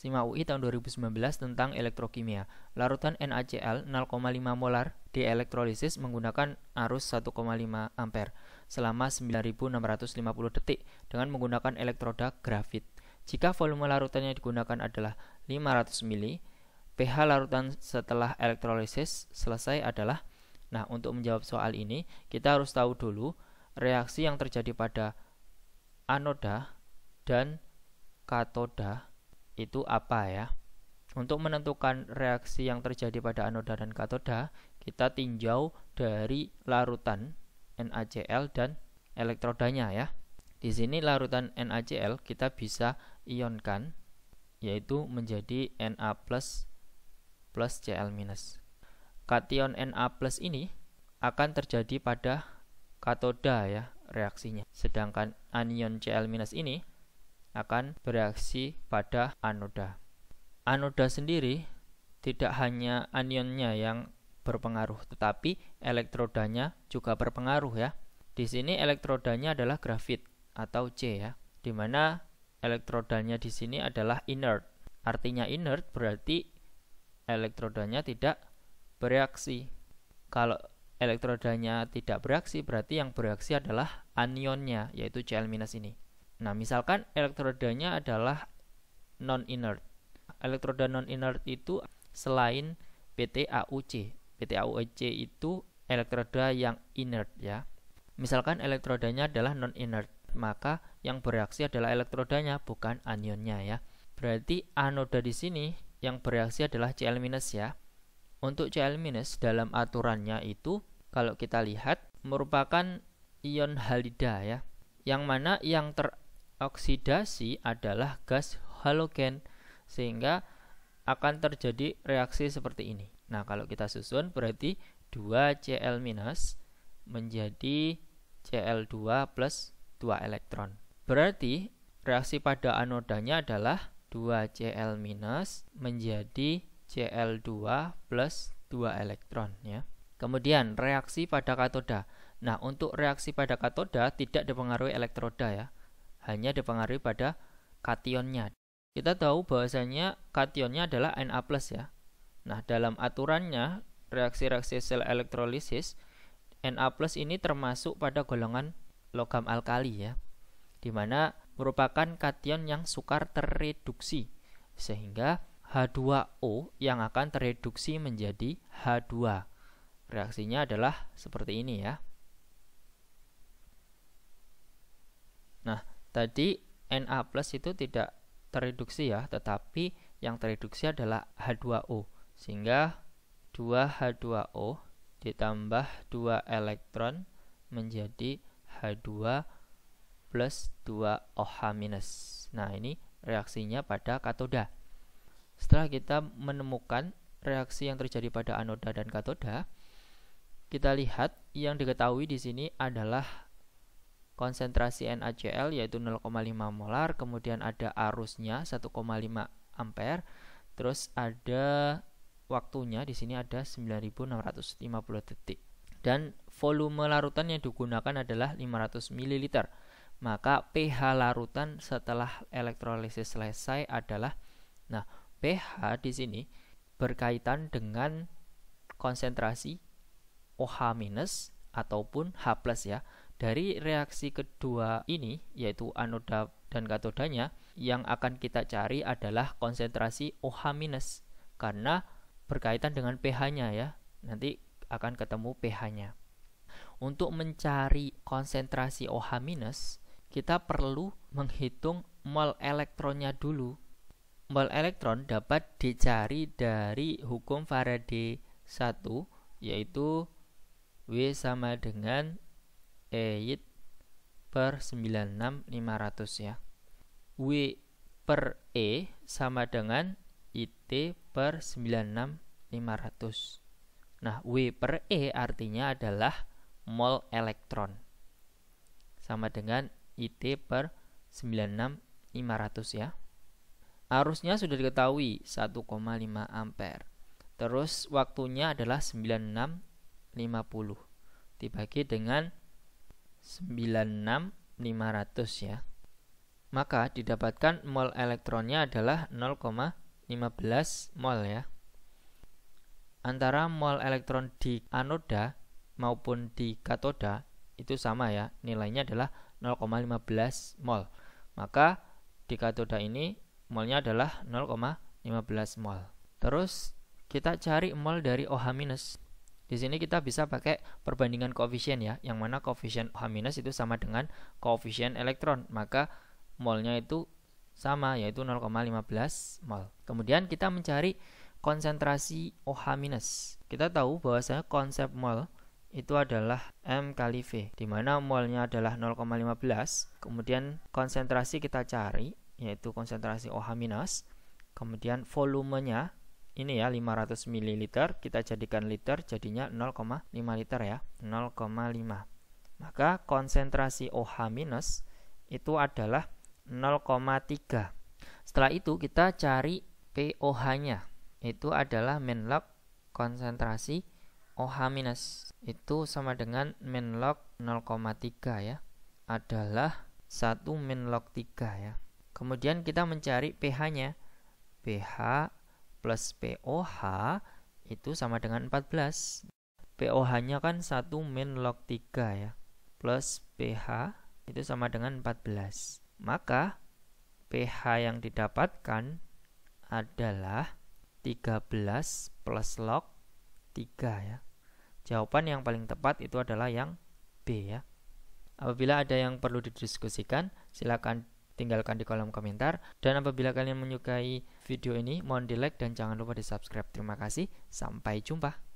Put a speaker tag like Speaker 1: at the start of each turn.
Speaker 1: SIMA UI tahun 2019 tentang elektrokimia. Larutan NaCl 0,5 molar dielektrolisis menggunakan arus 1,5 ampere selama 9650 detik dengan menggunakan elektroda grafit. Jika volume larutan yang digunakan adalah 500 ml, pH larutan setelah elektrolisis selesai adalah. Nah, untuk menjawab soal ini, kita harus tahu dulu reaksi yang terjadi pada anoda dan katoda itu apa ya. Untuk menentukan reaksi yang terjadi pada anoda dan katoda, kita tinjau dari larutan NaCl dan elektrodanya ya. Di sini larutan NaCl kita bisa ionkan, yaitu menjadi Na plus Cl minus. Kation Na plus ini akan terjadi pada katoda ya reaksinya. Sedangkan anion Cl minus ini akan bereaksi pada anoda. Anoda sendiri tidak hanya anionnya yang berpengaruh, tetapi elektrodanya juga berpengaruh ya. Di sini elektrodanya adalah grafit atau C ya, di mana elektrodanya di sini adalah inert. Artinya inert berarti elektrodanya tidak bereaksi. Kalau elektrodanya tidak bereaksi, berarti yang bereaksi adalah anionnya, yaitu Cl- ini. Nah, misalkan elektrodanya adalah non-inert. Elektroda non-inert itu selain PTAUC. PTAUC itu elektroda yang inert ya. Misalkan elektrodanya adalah non-inert, maka yang bereaksi adalah elektrodanya, bukan anionnya ya. Berarti anoda di sini yang bereaksi adalah Cl- ya. Untuk Cl- dalam aturannya itu kalau kita lihat merupakan ion halida ya. Yang mana yang teroksidasi adalah gas halogen, sehingga akan terjadi reaksi seperti ini. Nah, kalau kita susun berarti 2Cl- menjadi Cl2 plus 2 elektron. Berarti reaksi pada anodanya adalah 2Cl- menjadi Cl2 plus 2 elektron ya. Kemudian reaksi pada katoda. Nah, untuk reaksi pada katoda tidak dipengaruhi elektroda ya, hanya dipengaruhi pada kationnya. Kita tahu bahwasanya kationnya adalah Na+ ya. Nah, dalam aturannya reaksi-reaksi sel elektrolisis, Na+ ini termasuk pada golongan logam alkali ya, di mana merupakan kation yang sukar terreduksi, sehingga H2O yang akan tereduksi menjadi H2. Reaksinya adalah seperti ini ya. Nah, tadi Na+ itu tidak tereduksi ya, tetapi yang tereduksi adalah H2O, sehingga 2H2O ditambah 2 elektron menjadi H2 plus 2 OH-. Nah, ini reaksinya pada katoda. Setelah kita menemukan reaksi yang terjadi pada anoda dan katoda, kita lihat yang diketahui di sini adalah konsentrasi NaCl yaitu 0,5 molar, kemudian ada arusnya 1,5 ampere, terus ada waktunya di sini ada 9650 detik. Dan volume larutan yang digunakan adalah 500 ml. Maka pH larutan setelah elektrolisis selesai adalah, nah, pH di sini berkaitan dengan konsentrasi OH- ataupun H+ ya. Dari reaksi kedua ini, yaitu anoda dan katodanya, yang akan kita cari adalah konsentrasi OH- karena berkaitan dengan pH-nya ya. Nanti akan ketemu pH-nya. Untuk mencari konsentrasi OH-, kita perlu menghitung mol elektronnya dulu. Mol elektron dapat dicari dari hukum Faraday 1, yaitu W sama dengan 8/96500 ya. W per E sama dengan IT per 96500. Nah, W per E artinya adalah mol elektron, sama dengan IT per 96500 ya. Arusnya sudah diketahui 1,5 ampere. Terus waktunya adalah 9650 dibagi dengan 96500 ya. maka didapatkan mol elektronnya adalah 0,15 mol ya. Antara mol elektron di anoda maupun di katoda itu sama ya, nilainya adalah 0,15 mol. Maka di katoda ini molnya adalah 0,15 mol. Terus kita cari mol dari OH-. Di sini kita bisa pakai perbandingan koefisien ya, yang mana koefisien OH- itu sama dengan koefisien elektron, maka molnya itu sama, yaitu 0,15 mol. Kemudian kita mencari konsentrasi OH-. Kita tahu bahwasanya konsep mol itu adalah M kali V, di mana molnya adalah 0,15. Kemudian konsentrasi kita cari, yaitu konsentrasi OH-, kemudian volumenya ini ya 500 ml, kita jadikan liter, jadinya 0,5 liter ya, 0,5. Maka konsentrasi OH- itu adalah 0,3. Setelah itu kita cari pOH-nya, itu adalah min log konsentrasi OH-, itu sama dengan min log 0,3 ya, adalah 1 min log 3 ya. Kemudian kita mencari pH-nya, pH plus pOH itu sama dengan 14. pOH-nya kan 1 min log 3 ya, plus pH itu sama dengan 14. Maka pH yang didapatkan adalah 13 plus log 3 ya. Jawaban yang paling tepat itu adalah yang B ya. Apabila ada yang perlu didiskusikan, silakan tinggalkan di kolom komentar. Dan apabila kalian menyukai video ini, mohon di like dan jangan lupa di subscribe. Terima kasih, sampai jumpa.